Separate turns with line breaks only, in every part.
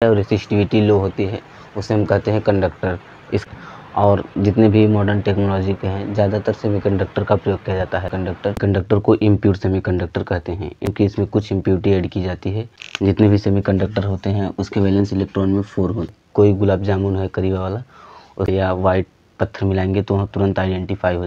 और रेसिस्टिविटी लो होती है, उसे हम कहते हैं कंडक्टर। इस और जितने भी मॉडर्न टेक्नोलॉजी के हैं ज़्यादातर सेमीकंडक्टर का प्रयोग किया जाता है। कंडक्टर को इम्प्योर सेमीकंडक्टर कहते हैं, क्योंकि इसमें कुछ इम्प्योरिटी ऐड की जाती है। जितने भी सेमीकंडक्टर होते हैं उसके वैलेंस इलेक्ट्रॉन में 4 होते। कोई गुलाब जामुन है करीबा वाला या वाइट पत्थर मिलाएंगे तो वहाँ तुरंत आइडेंटिफाई हो।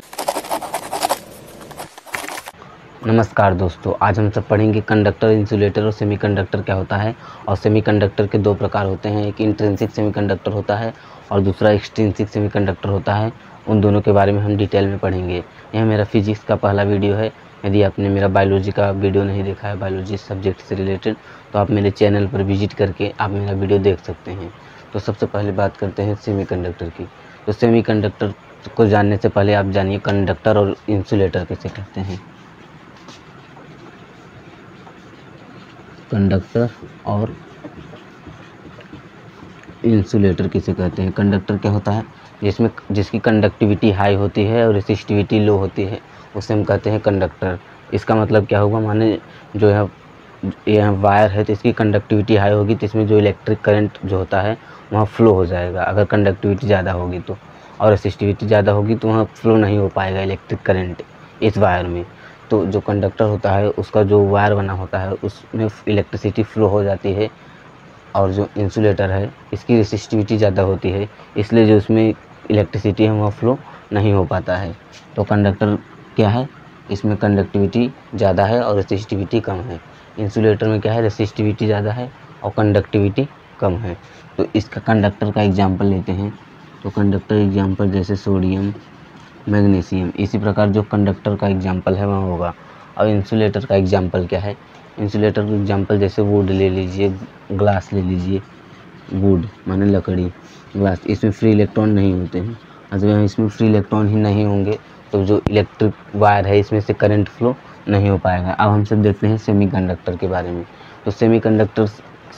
नमस्कार दोस्तों, आज हम सब पढ़ेंगे कंडक्टर, इंसुलेटर और सेमीकंडक्टर क्या होता है। और सेमीकंडक्टर के दो प्रकार होते हैं, एक इंट्रिंसिक सेमीकंडक्टर होता है और दूसरा एक्सट्रिंसिक सेमीकंडक्टर होता है। उन दोनों के बारे में हम डिटेल में पढ़ेंगे। यह मेरा फिजिक्स का पहला वीडियो है। यदि आपने मेरा बायोलॉजी का वीडियो नहीं देखा है, बायोलॉजी सब्जेक्ट से रिलेटेड, तो आप मेरे चैनल पर विजिट करके आप मेरा वीडियो देख सकते हैं। तो सबसे पहले बात करते हैं सेमीकंडक्टर की। तो सेमीकंडक्टर को जानने से पहले आप जानिए कंडक्टर और इंसुलेटर किसे कहते हैं। कंडक्टर और इंसुलेटर किसे कहते हैं। कंडक्टर क्या होता है, जिसकी कंडक्टिविटी हाई होती है और रेसिस्टिविटी लो होती है, उसे हम कहते हैं कंडक्टर। इसका मतलब क्या होगा, माने जो है यह वायर है तो इसकी कंडक्टिविटी हाई होगी तो इसमें जो इलेक्ट्रिक करंट जो होता है वहाँ फ्लो हो जाएगा अगर कंडक्टिविटी ज़्यादा होगी तो, और रेसिस्टिविटी ज़्यादा होगी तो वहाँ फ्लो नहीं हो पाएगा इलेक्ट्रिक करंट इस वायर में। तो जो कंडक्टर होता है उसका जो वायर बना होता है उसमें इलेक्ट्रिसिटी फ्लो हो जाती है, और जो इंसुलेटर है इसकी रेसिस्टिविटी ज़्यादा होती है, इसलिए जो उसमें इलेक्ट्रिसिटी है वह फ्लो नहीं हो पाता है। तो कंडक्टर क्या है, इसमें कंडक्टिविटी ज़्यादा है और रेसिस्टिविटी कम है। इंसुलेटर में क्या है, रेसिस्टिविटी ज़्यादा है और कंडक्टिविटी कम है। तो इसका कंडक्टर का एग्जाम्पल लेते हैं। तो कंडक्टर एग्जाम्पल जैसे सोडियम, मैग्नीशियम, इसी प्रकार जो कंडक्टर का एग्जाम्पल है वह होगा। और इंसुलेटर का एग्जाम्पल क्या है, इंसुलेटर का एग्जाम्पल जैसे वुड ले लीजिए, ग्लास ले लीजिए। वुड माने लकड़ी, ग्लास, इसमें फ्री इलेक्ट्रॉन नहीं होते हैं। अगर इसमें फ्री इलेक्ट्रॉन ही नहीं होंगे तो जो इलेक्ट्रिक वायर है इसमें से करंट फ्लो नहीं हो पाएगा। अब हम सब देखते हैं सेमीकंडक्टर के बारे में। तो सेमीकंडक्टर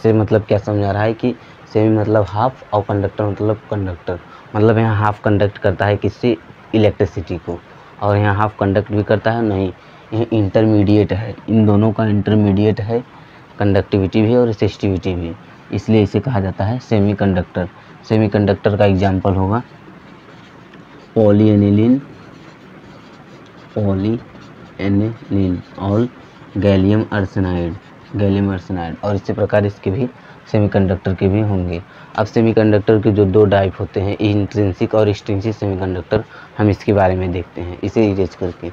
से मतलब क्या समझा रहा है कि सेमी मतलब हाफ और कंडक्टर मतलब कंडक्टर, मतलब यहाँ हाफ कंडक्ट करता है किससे, इलेक्ट्रिसिटी को, और यहाँ हाफ कंडक्ट भी करता है नहीं, यह इंटरमीडिएट है, इन दोनों का इंटरमीडिएट है, कंडक्टिविटी भी और रेसिस्टिविटी भी, इसलिए इसे कहा जाता है सेमीकंडक्टर। सेमीकंडक्टर का एग्जांपल होगा पॉलीएनिलीन और गैलियम आर्सेनाइड, और इसी प्रकार इसके भी सेमीकंडक्टर के भी होंगे। अब सेमीकंडक्टर के जो दो टाइप होते हैं, इंट्रिंसिक और एक्सट्रिंसिक सेमीकंडक्टर, हम इसके बारे में देखते हैं इसे इरेज करके।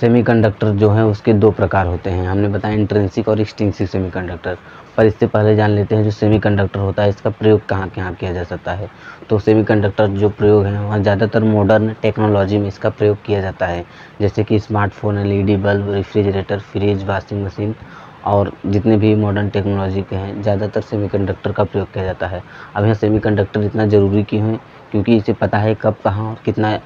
सेमीकंडक्टर जो है उसके दो प्रकार होते हैं, हमने बताया इंट्रिंसिक और एक्सट्रिंसिक सेमीकंडक्टर। पर इससे पहले जान लेते हैं जो सेमीकंडक्टर होता है इसका प्रयोग कहाँ कहाँ किया जा सकता है। तो सेमीकंडक्टर जो प्रयोग है वहाँ ज़्यादातर मॉडर्न टेक्नोलॉजी में इसका प्रयोग किया जाता है, जैसे कि smartphone, LED bulb, refrigerator, fridge, washing machine, और जितने भी मॉडर्न टेक्नोलॉजी के हैं ज़्यादातर सेमीकंडक्टर का प्रयोग किया जाता है। अब यहाँ सेमीकंडक्टर इतना ज़रूरी क्यों है, क्योंकि इसे पता है कब, कहाँ और कितना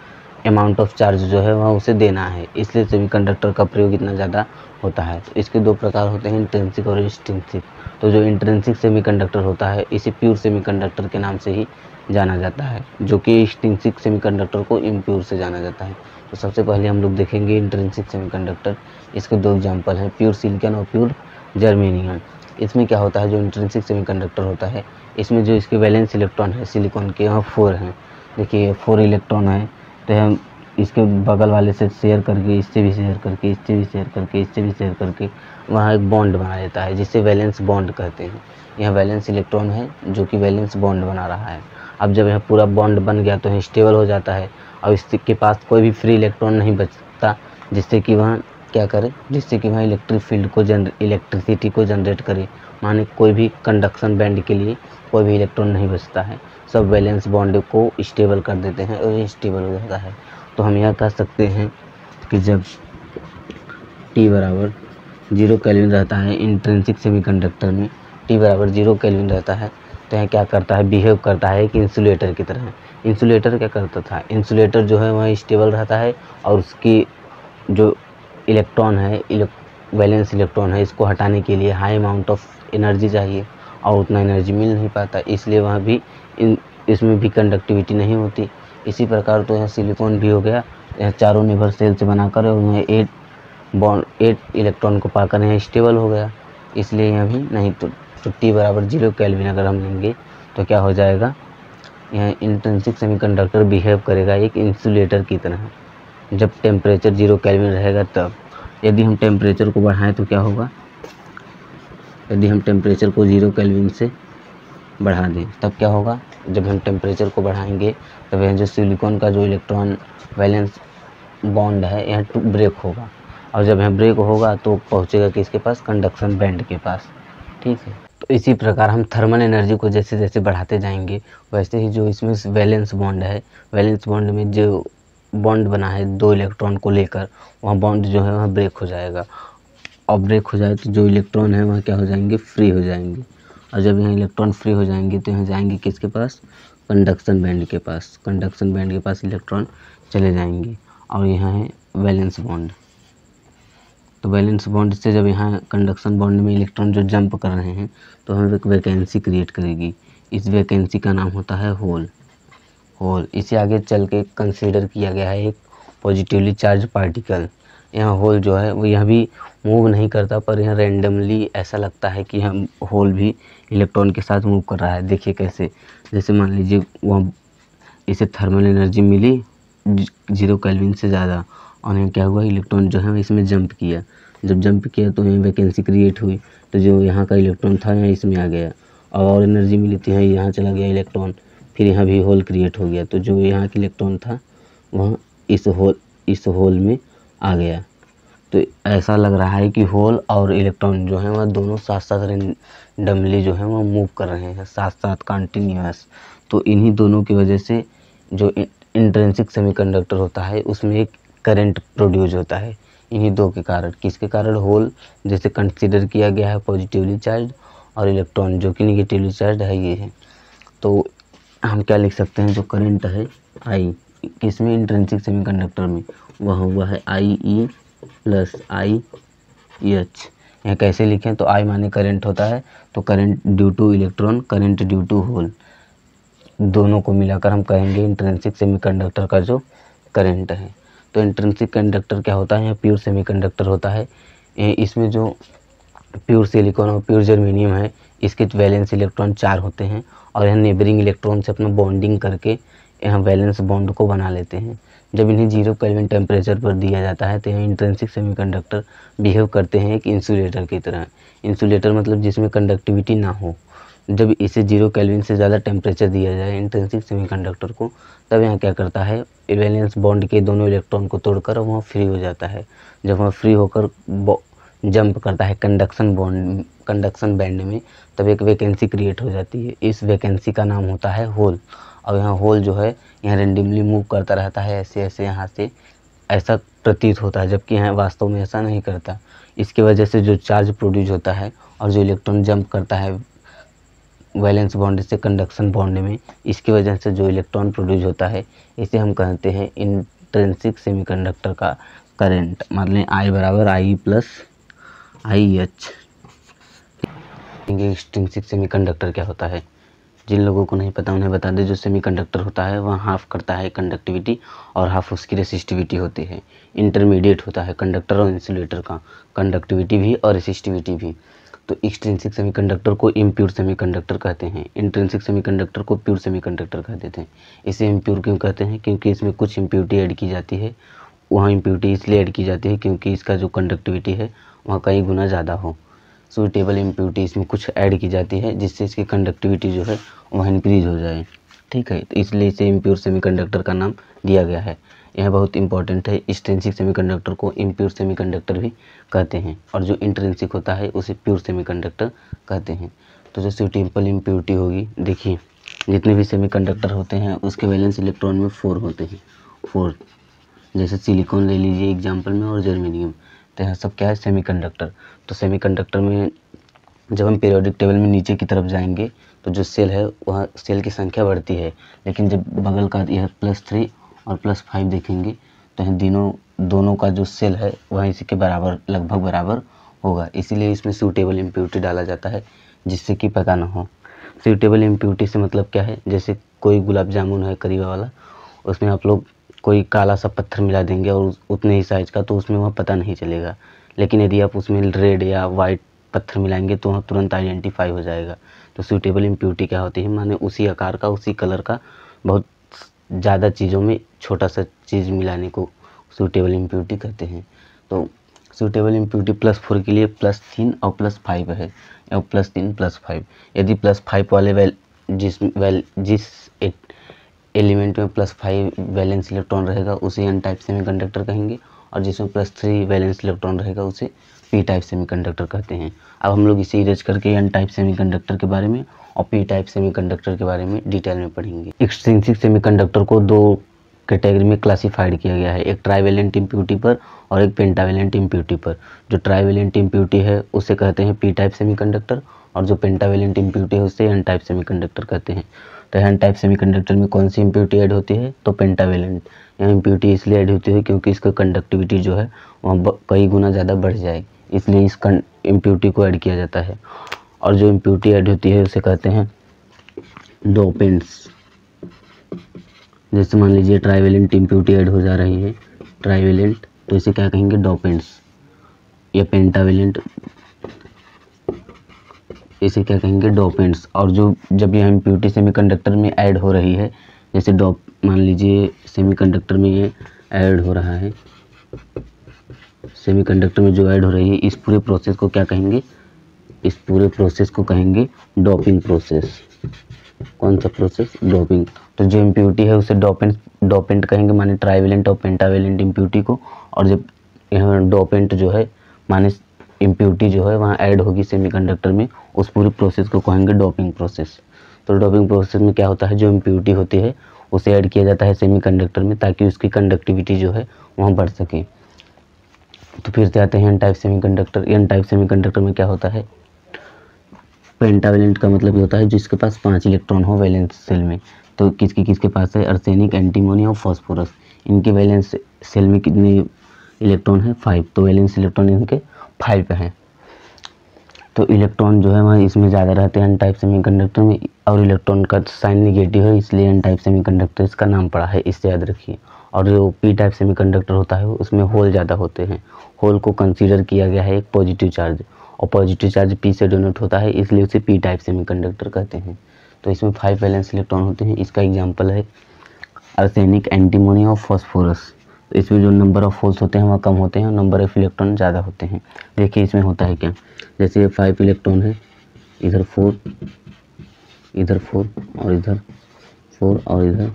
अमाउंट ऑफ चार्ज जो है वह उसे देना है, इसलिए सेमीकंडक्टर का प्रयोग इतना ज़्यादा होता है। तो इसके दो प्रकार होते हैं, इंट्रिंसिक और एक्सट्रिंसिक। तो जो इंट्रिंसिक सेमीकंडक्टर होता है इसे प्योर सेमीकंडक्टर के नाम से ही जाना जाता है, जो कि एक्सट्रिंसिक सेमीकंडक्टर को इम्प्योर से जाना जाता है। तो सबसे पहले हम लोग देखेंगे इंट्रिंसिक सेमीकंडक्टर। इसके दो एग्जाम्पल हैं, प्योर सिलिकॉन और प्योर जर्मेनियम। इसमें क्या होता है, जो इंट्रिंसिक सेमीकंडक्टर होता है इसमें जो इसके वैलेंस इलेक्ट्रॉन है सिलिकॉन के यहाँ 4 हैं। देखिए 4 इलेक्ट्रॉन है, तो हम इसके बगल वाले से शेयर करके, इससे भी शेयर करके, इससे भी शेयर करके, इससे भी शेयर करके वहाँ एक बॉन्ड बना लेता है, जिसे वैलेंस बॉन्ड कहते हैं। यह वैलेंस इलेक्ट्रॉन है जो कि वैलेंस बॉन्ड बना रहा है। अब जब यह पूरा बॉन्ड बन गया तो यह स्टेबल हो जाता है और इसके पास कोई भी फ्री इलेक्ट्रॉन नहीं बचता, जिससे कि वह क्या करे, जिससे कि वह इलेक्ट्रिक फील्ड को इलेक्ट्रिसिटी को जनरेट करे। माने कोई भी कंडक्शन बैंड के लिए कोई भी इलेक्ट्रॉन नहीं बचता है, सब वैलेंस बॉन्ड को स्टेबल कर देते हैं और ये स्टेबल हो जाता है। तो हम यह कह सकते हैं कि जब T बराबर 0 केल्विन रहता है इंट्रिंसिक सेमीकंडक्टर में, T बराबर 0 केल्विन रहता है, तो यह क्या करता है, बिहेव करता है कि इंसुलेटर की तरह। इंसुलेटर क्या करता था, इंसुलेटर जो है वह स्टेबल रहता है और उसकी जो इलेक्ट्रॉन है, वैलेंस इलेक्ट्रॉन है, इसको हटाने के लिए हाई अमाउंट ऑफ एनर्जी चाहिए और उतना एनर्जी मिल नहीं पाता, इसलिए वहाँ भी इसमें भी कंडक्टिविटी नहीं होती। इसी प्रकार तो यह सिलिकॉन भी हो गया, यह चारों नेबर सेल से बनाकर और उन्हें 8 इलेक्ट्रॉन को पाकर यह स्टेबल हो गया, इसलिए यह भी नहीं। तो तो T बराबर 0 केल्विन अगर हम लेंगे तो क्या हो जाएगा, यह इंट्रिंसिक सेमीकंडक्टर बिहेव करेगा एक इंसुलेटर की तरह जब टेम्परेचर 0 केल्विन रहेगा तब। यदि हम टेम्परेचर को बढ़ाएं तो क्या होगा, यदि हम टेम्परेचर को 0 केल्विन से बढ़ा दें तब क्या होगा, जब हम टेम्परेचर को बढ़ाएंगे तब यह जो सिलिकॉन का जो इलेक्ट्रॉन वैलेंस बॉन्ड है यह ब्रेक होगा, और जब यह ब्रेक होगा तो पहुंचेगा किसके पास, कंडक्शन बैंड के पास। ठीक है, तो इसी प्रकार हम थर्मल एनर्जी को जैसे जैसे बढ़ाते जाएंगे वैसे ही जो इसमें वैलेंस बॉन्ड है, वैलेंस बॉन्ड में जो बॉन्ड बना है 2 इलेक्ट्रॉन को लेकर, वहाँ बॉन्ड जो है वह ब्रेक हो जाएगा, और ब्रेक हो जाए तो जो इलेक्ट्रॉन है वह क्या हो जाएंगे, फ्री हो जाएंगे, और जब यहाँ इलेक्ट्रॉन फ्री हो जाएंगे तो यहाँ जाएंगे किसके पास, कंडक्शन बैंड के पास। कंडक्शन बैंड के पास इलेक्ट्रॉन चले जाएंगे, और यहाँ है वैलेंस बॉन्ड। तो वैलेंस बॉन्ड से जब यहाँ कंडक्शन बॉन्ड में इलेक्ट्रॉन जो जंप कर रहे हैं तो हमें एक वैकेंसी क्रिएट करेगी, इस वैकेंसी का नाम होता है होल। इसे आगे चल के कंसीडर किया गया है एक पॉजिटिवली चार्ज पार्टिकल। यहाँ होल जो है वो यह भी मूव नहीं करता, पर यह रैंडमली ऐसा लगता है कि हम होल भी इलेक्ट्रॉन के साथ मूव कर रहा है। देखिए कैसे, जैसे मान लीजिए वहाँ इसे थर्मल एनर्जी मिली 0 केल्विन से ज़्यादा, और यहाँ क्या हुआ, इलेक्ट्रॉन जो है इसमें जंप किया, जब जंप किया तो यहाँ वैकेंसी क्रिएट हुई, तो जो यहाँ का इलेक्ट्रॉन था यहाँ इसमें आ गया, और एनर्जी मिली थी यहाँ चला गया इलेक्ट्रॉन, फिर यहाँ भी होल क्रिएट हो गया, तो जो यहाँ का इलेक्ट्रॉन था वह इस होल में आ गया। तो ऐसा लग रहा है कि होल और इलेक्ट्रॉन जो है वह दोनों साथ साथ रैंडमली जो है वह मूव कर रहे हैं, साथ साथ कंटिन्यूअस। तो इन्हीं दोनों की वजह से जो इंट्रिंसिक सेमीकंडक्टर होता है उसमें एक करंट प्रोड्यूस होता है, इन्हीं दो के कारण। किसके कारण, होल जैसे कंसीडर किया गया है पॉजिटिवली चार्ज, और इलेक्ट्रॉन जो कि निगेटिवली चार्ज है ये है। तो हम क्या लिख सकते हैं, जो करंट है आई किसमें, इंट्रिंसिक सेमीकंडक्टर में, वह हुआ है IE प्लस IH। यहाँ कैसे लिखें, तो I माने करंट होता है, तो current due to electron, current due to hole, दोनों को मिलाकर हम कहेंगे इंट्रिंसिक सेमीकंडक्टर का जो करंट है। तो इंट्रिंसिक कंडक्टर क्या होता है, यहाँ प्योर सेमीकंडक्टर होता है। इसमें जो प्योर सिलिकॉन और प्योर जर्मेनियम है इसके वैलेंस इलेक्ट्रॉन 4 होते हैं, और यहाँ नेबरिंग इलेक्ट्रॉन से अपना बॉन्डिंग करके यहाँ वैलेंस बॉन्ड को बना लेते हैं। जब इन्हें 0 केल्विन टेम्परेचर पर दिया जाता है तो यहाँ इंट्रिंसिक सेमीकंडक्टर बिहेव करते हैं एक इंसुलेटर की तरह। इंसुलेटर मतलब जिसमें कंडक्टिविटी ना हो। जब इसे 0 केल्विन से ज़्यादा टेम्परेचर दिया जाए इंट्रिंसिक सेमीकंडक्टर को, तब यहाँ क्या करता है, वैलेंस बॉन्ड के दोनों इलेक्ट्रॉन को तोड़कर वह फ्री हो जाता है। जब वह फ्री होकर जंप करता है कंडक्शन बैंड में, तब एक वैकेंसी क्रिएट हो जाती है। इस वैकेंसी का नाम होता है होल। और यहाँ होल जो है यहाँ रेंडमली मूव करता रहता है, ऐसे ऐसे यहाँ से ऐसा प्रतीत होता है, जबकि यहाँ वास्तव में ऐसा नहीं करता। इसकी वजह से जो चार्ज प्रोड्यूस होता है और जो इलेक्ट्रॉन जंप करता है वैलेंस बॉन्ड से कंडक्शन बॉन्ड में, इसकी वजह से जो इलेक्ट्रॉन प्रोड्यूस होता है इसे हम कहते हैं इंट्रिंसिक सेमीकंडक्टर का करंट। मान लें I बराबर IE plus IH। Extrinsic semiconductor क्या होता है, जिन लोगों को नहीं पता उन्हें बता दें। जो सेमीकंडक्टर होता है वह हाफ करता है कंडक्टिविटी और हाफ उसकी रेसिस्टिविटी होती है। इंटरमीडिएट होता है कंडक्टर और इंसुलेटर का, कंडक्टिविटी भी और रेसिस्टिविटी भी। तो एक्सट्रिंसिक सेमीकंडक्टर को इम्प्योर सेमीकंडक्टर कहते हैं, इंट्रिंसिक सेमीकंडक्टर को प्योर सेमीकंडक्टर कहते थे। इसे इम्प्योर क्यों कहते हैं, क्योंकि इसमें कुछ इम्प्योरिटी ऐड की जाती है। वहाँ इम्प्योरिटी इसलिए ऐड की जाती है क्योंकि इसका जो कंडक्टिविटी है वहाँ कई गुना ज़्यादा हो। सूटेबल इम्प्योरिटी इसमें कुछ ऐड की जाती है जिससे इसकी कंडक्टिविटी जो है वह इंक्रीज हो जाए। ठीक है, तो इसलिए इसे इम्प्योर सेमीकंडक्टर का नाम दिया गया है। यह बहुत इंपॉर्टेंट है। एक्सट्रिंसिक सेमीकंडक्टर को इम्प्योर सेमीकंडक्टर भी कहते हैं, और जो इंट्रिंसिक होता है उसे प्योर सेमीकंडक्टर कहते हैं। तो जो सूटेबल इम्प्योरिटी होगी, देखिए जितने भी सेमीकंडक्टर होते हैं उसके वैलेंस इलेक्ट्रॉन में 4 होते हैं, 4। जैसे सिलिकॉन ले लीजिए एग्जाम्पल में, और जर्मेनियम, तो यहाँ सब क्या है, सेमीकंडक्टर। तो सेमीकंडक्टर में जब हम पीरियोडिक टेबल में नीचे की तरफ जाएंगे तो जो सेल है वह सेल की संख्या बढ़ती है, लेकिन जब बगल का यह +3 और +5 देखेंगे तो यह दोनों का जो सेल है वह इसी के बराबर, लगभग बराबर होगा। इसीलिए इसमें सूटेबल इम्प्योरिटी डाला जाता है जिससे कि पता ना हो। सूटेबल इम्प्योरिटी से मतलब क्या है, जैसे कोई गुलाब जामुन है करीबा वाला, उसमें आप लोग कोई काला सा पत्थर मिला देंगे और उतने ही साइज़ का, तो उसमें वह पता नहीं चलेगा। लेकिन यदि आप उसमें रेड या वाइट पत्थर मिलाएंगे तो वहाँ तुरंत आइडेंटिफाई हो जाएगा। तो सूटेबल इम्प्योरिटी क्या होती है, माने उसी आकार का, उसी कलर का बहुत ज़्यादा चीज़ों में छोटा सा चीज़ मिलाने को सूटेबल इम्प्योरिटी कहते हैं। तो सूटेबल इम्प्योरिटी +4 के लिए +3 और +5 है, और +3 +5। यदि +5 वाले जिस एलिमेंट में +5 वैलेंस इलेक्ट्रॉन रहेगा उसे एन टाइप सेमीकंडक्टर कहेंगे, और जिसमें +3 वैलेंस इलेक्ट्रॉन रहेगा उसे पी टाइप सेमीकंडक्टर कहते हैं। अब हम लोग इसे इरेज करके एन टाइप सेमीकंडक्टर के बारे में और पी टाइप सेमीकंडक्टर के बारे में डिटेल में पढ़ेंगे। एक्सट्रिंसिक सेमीकंडक्टर को 2 कैटेगरी में क्लासिफाइड किया गया है, एक ट्राइवेलेंट इम्प्योरिटी पर और एक पेंटावेलेंट इम्प्योरिटी पर। जो ट्राइवेलेंट इम्प्योरिटी है उसे कहते हैं पी टाइप सेमीकंडक्टर, और जो पेंटावेलेंट इम्प्योरिटी है उसे एन टाइप सेमीकंडक्टर कहते हैं। तो एन टाइप सेमीकंडक्टर में कौन सी इम्प्योरिटी ऐड होती है, तो पेंटावेलेंट। यह इम्प्योरिटी इसलिए ऐड होती है क्योंकि इसका कंडक्टिविटी जो है वहाँ कई गुना ज़्यादा बढ़ जाए, इसलिए इस इम्प्योरिटी को ऐड किया जाता है। और जो इम्प्योरिटी ऐड होती है उसे कहते हैं डोपेंट्स। जैसे मान लीजिए ट्राइवेलेंट इम्प्योरिटी ऐड हो जा रही है, ट्राइवेलेंट, तो इसे क्या कहेंगे, डोपेंट्स। या पेंटावेलेंट, इसे क्या कहेंगे, डोपेंट्स। और जो जब यह इम्प्योरिटी सेमीकंडक्टर में ऐड हो रही है, जैसे मान लीजिए सेमीकंडक्टर में ये ऐड हो रहा है, सेमीकंडक्टर में जो ऐड हो रही है, इस पूरे प्रोसेस को क्या कहेंगे, इस पूरे प्रोसेस को कहेंगे डोपिंग प्रोसेस। कौन सा प्रोसेस, डोपिंग। तो जो इम्प्योरिटी है उसे डोपेंट कहेंगे, माने ट्राइवेलेंट और पेंटावेलेंट इम्प्योरिटी को। और जब यहाँ डोपेंट जो है माने इम्प्योरिटी जो है वहाँ ऐड होगी सेमीकंडक्टर में, उस पूरी प्रोसेस को कहेंगे डोपिंग प्रोसेस। तो डोपिंग प्रोसेस में क्या होता है, जो इम्प्योरिटी होती है उसे ऐड किया जाता है सेमीकंडक्टर में ताकि उसकी कंडक्टिविटी जो है वहाँ बढ़ सके। तो फिर से आते हैं N type semiconductor. N type semiconductor में क्या होता है, पेंटावेलेंट का मतलब ये होता है जिसके पास 5 इलेक्ट्रॉन हो वैलेंस सेल में। तो किसके पास है, आर्सेनिक, एंटीमोनी और फास्फोरस। इनके वैलेंस सेल में कितने इलेक्ट्रॉन है, 5। तो वैलेंस इलेक्ट्रॉन इनके 5 हैं। तो इलेक्ट्रॉन जो है वहाँ इसमें ज़्यादा रहते हैं एन टाइप सेमीकंडक्टर में, और इलेक्ट्रॉन का साइन नेगेटिव है इसलिए एन टाइप सेमीकंडक्टर इसका नाम पड़ा है, इससे याद रखिए। और जो पी टाइप सेमीकंडक्टर होता है उसमें होल ज़्यादा होते हैं। होल को कंसीडर किया गया है एक पॉजिटिव चार्ज, और पॉजिटिव चार्ज पी से डोनेट होता है इसलिए उसे पी टाइप सेमीकंडक्टर कहते हैं। तो इसमें 5 वैलेंस इलेक्ट्रॉन होते हैं। इसका एग्जांपल है आर्सेनिक, एंटीमोनी और फास्फोरस। तो इसमें जो नंबर ऑफ होल्स होते हैं वह कम होते हैं और नंबर ऑफ इलेक्ट्रॉन ज़्यादा होते हैं। देखिए इसमें होता है क्या, जैसे ये 5 इलेक्ट्रॉन है, इधर 4, इधर 4 और इधर 4 और इधर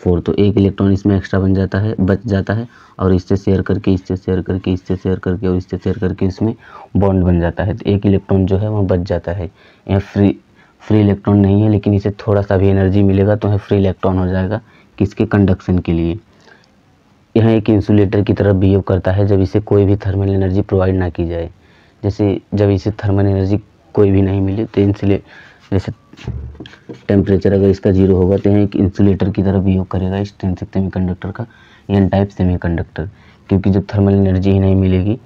4, तो एक इलेक्ट्रॉन इसमें एक्स्ट्रा बच जाता है, और इससे शेयर करके, इससे शेयर करके, इससे शेयर करके और इससे शेयर करके इसमें बॉन्ड बन जाता है। तो एक इलेक्ट्रॉन जो है वहाँ बच जाता है। यहाँ फ्री इलेक्ट्रॉन नहीं है, लेकिन इसे थोड़ा सा भी एनर्जी मिलेगा तो यह फ्री इलेक्ट्रॉन हो जाएगा, किसके, कंडक्शन के लिए। यह एक इंसुलेटर की तरह बिहेव करता है जब इसे कोई भी थर्मल एनर्जी प्रोवाइड ना की जाए। जैसे जब इसे थर्मल एनर्जी कोई भी नहीं मिले तो जैसे टेम्परेचर अगर इसका 0 होगा तो यह एक इंसुलेटर की तरह बिहेव करेगा एक्सट्रिंसिक सेमीकंडक्टर का एन टाइप सेमीकंडक्टर, क्योंकि जब थर्मल एनर्जी ही नहीं मिलेगी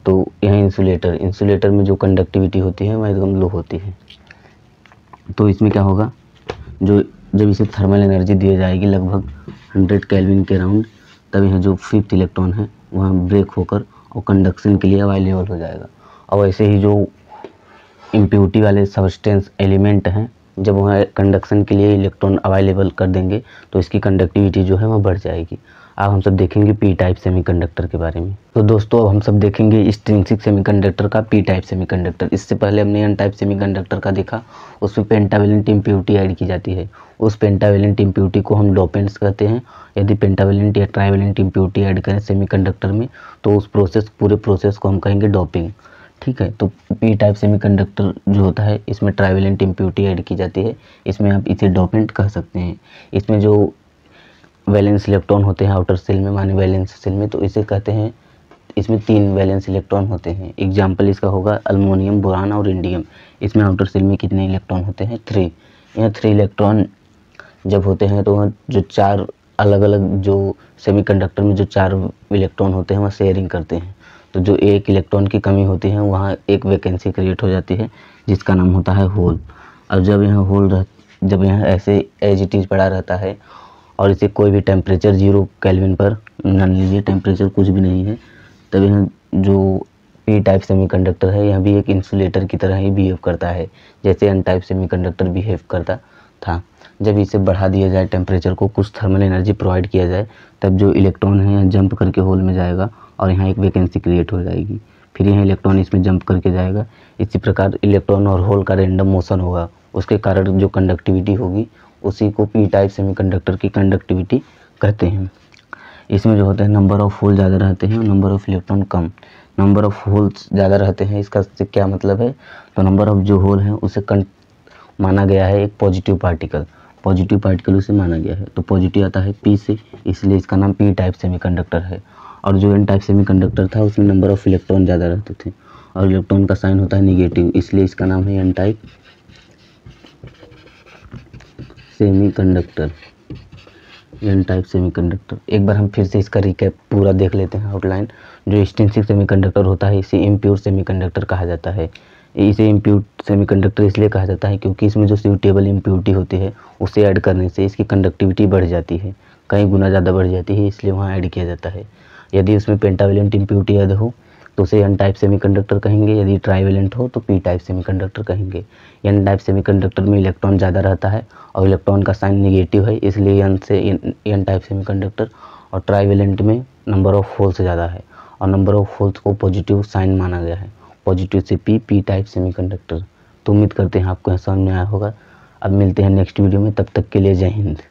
तो यह इंसुलेटर में जो कंडक्टिविटी होती है वह एकदम लो होती है। तो इसमें क्या होगा, जब इसे थर्मल एनर्जी दी जाएगी लगभग 100 केल्विन के राउंड, तब यह जो 5th इलेक्ट्रॉन है वहाँ ब्रेक होकर और कंडक्शन के लिए अवेलेबल हो जाएगा। और वैसे ही जो इम्प्योरिटी वाले सब्सटेंस एलिमेंट हैं, जब वहाँ कंडक्शन के लिए इलेक्ट्रॉन अवेलेबल कर देंगे तो इसकी कंडक्टिविटी जो है वह बढ़ जाएगी। अब हम सब देखेंगे पी टाइप सेमीकंडक्टर के बारे में। तो दोस्तों अब हम सब देखेंगे एक्सट्रिंसिक सेमीकंडक्टर का पी टाइप सेमीकंडक्टर। इससे पहले हमने एन टाइप सेमीकंडक्टर का देखा, उसमें पेंटावेलेंट इम्प्योरिटी ऐड की जाती है। उस पेंटावेलेंट इम्प्योरिटी को हम डोपेंट्स कहते हैं। यदि पेंटावेलेंट या ट्राइवेलेंट इम्प्योरिटी ऐड करें सेमीकंडक्टर में तो उस पूरे प्रोसेस को हम कहेंगे डोपिंग। ठीक है, तो पी टाइप सेमीकंडक्टर जो होता है इसमें ट्राइवेलेंट इम्प्योरिटी ऐड की जाती है, इसमें आप इसे डोपेंट कह सकते हैं। इसमें जो वैलेंस इलेक्ट्रॉन होते हैं आउटर सेल में, माने वैलेंस सेल में, तो इसे कहते हैं, इसमें 3 वैलेंस इलेक्ट्रॉन होते हैं। एग्जाम्पल इसका होगा अल्मोनियम, बोरान और इंडियम। इसमें आउटर सेल में कितने इलेक्ट्रॉन होते हैं, 3। यहाँ 3 इलेक्ट्रॉन जब होते हैं तो वह जो 4 अलग अलग जो सेमीकंडक्टर में जो 4 इलेक्ट्रॉन होते हैं वह शेयरिंग करते हैं। तो जो एक इलेक्ट्रॉन की कमी होती है वहाँ एक वैकेंसी क्रिएट हो जाती है जिसका नाम होता है होल। अब जब यहाँ ऐसे एज इट इज़ पड़ा रहता है और इसे कोई भी टेम्परेचर 0 केल्विन पर मान लीजिए, टेम्परेचर कुछ भी नहीं है, तब यहाँ जो पी टाइप सेमीकंडक्टर है, यह भी एक इंसुलेटर की तरह ही बिहेव करता है जैसे एन टाइप सेमीकंडक्टर बिहेव करता था। जब इसे बढ़ा दिया जाए टेम्परेचर को, कुछ थर्मल एनर्जी प्रोवाइड किया जाए, तब जो इलेक्ट्रॉन है यहाँ जंप करके होल में जाएगा और यहाँ एक वैकेंसी क्रिएट हो जाएगी, फिर यहाँ इलेक्ट्रॉन इसमें जंप करके जाएगा। इसी प्रकार इलेक्ट्रॉन और होल का रैंडम मोशन होगा, उसके कारण जो कंडक्टिविटी होगी उसी को पी टाइप सेमीकंडक्टर की कंडक्टिविटी कहते हैं। इसमें जो होता है नंबर ऑफ होल ज़्यादा रहते हैं और number of electron come. Number of holes ज़्यादा रहते हैं, इसका से क्या मतलब है, तो नंबर ऑफ जो होल हैं उसे माना गया है एक पॉजिटिव पार्टिकल उसे माना गया है, तो पॉजिटिव आता है पी से, इसलिए इसका नाम पी टाइप सेमीकंडक्टर है। और जो एन टाइप सेमीकंडक्टर था उसमें नंबर ऑफ इलेक्ट्रॉन ज़्यादा रहते थे और इलेक्ट्रॉन का साइन होता है निगेटिव, इसलिए इसका नाम है एन टाइप सेमीकंडक्टर। एक बार हम फिर से इसका रिकैप पूरा देख लेते हैं आउटलाइन। जो एक्सट्रिंसिक सेमीकंडक्टर होता है इसे इम्प्योर सेमीकंडक्टर कहा जाता है। इसे इम्प्योर सेमीकंडक्टर इसलिए कहा जाता है क्योंकि इसमें जो सूटेबल इम्प्योरिटी होती है उसे ऐड करने से इसकी कंडक्टिविटी बढ़ जाती है, कई गुना ज़्यादा बढ़ जाती है, इसलिए वहाँ ऐड किया जाता है। यदि उसमें पेंटावेलेंट इम्प्योरिटी ऐड हो तो उसे एन टाइप सेमीकंडक्टर कहेंगे, यदि ट्राइवेलेंट हो तो पी टाइप सेमीकंडक्टर कहेंगे। एन टाइप सेमीकंडक्टर में इलेक्ट्रॉन ज़्यादा रहता है और इलेक्ट्रॉन का साइन निगेटिव है, इसलिए एन से एन टाइप सेमीकंडक्टर। और ट्राइवेलेंट में नंबर ऑफ होल्स ज़्यादा है और नंबर ऑफ होल्स को पॉजिटिव साइन माना गया है, पॉजिटिव से पी टाइप सेमीकंडक्टर। तो उम्मीद करते हैं आपको समझ में आया होगा। अब मिलते हैं नेक्स्ट वीडियो में, तब तक के लिए जय हिंद।